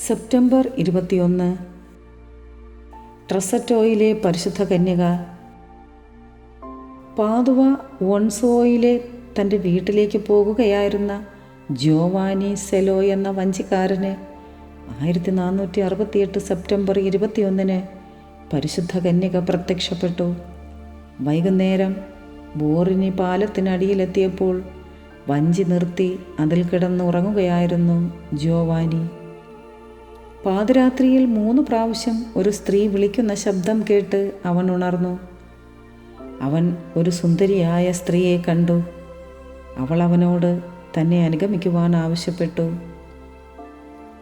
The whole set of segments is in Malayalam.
സെപ്റ്റംബർ 21. ട്രസറ്റോയിലെ പരിശുദ്ധ കന്യക. പാതുവ വോൺസോയിലെ തൻ്റെ വീട്ടിലേക്ക് പോകുകയായിരുന്ന ജോവാനി സെലോ എന്ന വഞ്ചിക്കാരന് 1468 സെപ്റ്റംബർ 21 പരിശുദ്ധ കന്യക പ്രത്യക്ഷപ്പെട്ടു. വൈകുന്നേരം ബോറിനി പാലത്തിനടിയിലെത്തിയപ്പോൾ വഞ്ചി നിർത്തി അതിൽ കിടന്നുറങ്ങുകയായിരുന്നു ജോവാനി. പാതിരാത്രിയിൽ 3 പ്രാവശ്യം ഒരു സ്ത്രീ വിളിക്കുന്ന ശബ്ദം കേട്ട് അവൻ ഉണർന്നു. അവൻ ഒരു സുന്ദരിയായ സ്ത്രീയെ കണ്ടു. അവൾ അവനോട് തന്നെ അനുഗമിക്കുവാൻ ആവശ്യപ്പെട്ടു.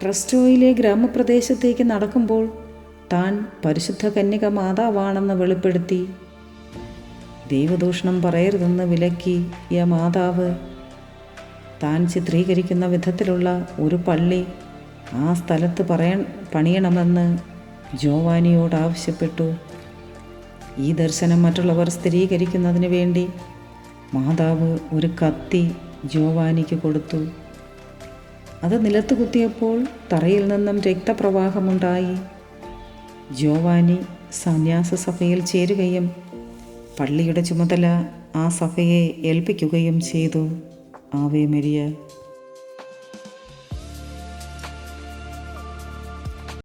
ട്രസ്റ്റോയിലെ ഗ്രാമപ്രദേശത്തേക്ക് നടക്കുമ്പോൾ താൻ പരിശുദ്ധ കന്യക മാതാവാണെന്ന് വെളിപ്പെടുത്തി. ദൈവദൂഷണം പറയരുതെന്ന് വിലക്കിയ മാതാവ് താൻ ചിത്രീകരിക്കുന്ന വിധത്തിലുള്ള ഒരു പള്ളി ആ സ്ഥലത്ത് പണിയണമെന്ന് ജോവാനിയോട് ആവശ്യപ്പെട്ടു. ഈ ദർശനം മറ്റുള്ളവർ സ്ഥിരീകരിക്കുന്നതിന് വേണ്ടി മാതാവ് ഒരു കത്തി ജോവാനിക്ക് കൊടുത്തു. അത് നിലത്ത് കുത്തിയപ്പോൾ തറയിൽ നിന്നും രക്തപ്രവാഹമുണ്ടായി. ജോവാനി സന്യാസ സഭയിൽ ചേരുകയും പള്ളിയുടെ ചുമതല ആ സഭയെ ഏൽപ്പിക്കുകയും ചെയ്തു. Ave Maria.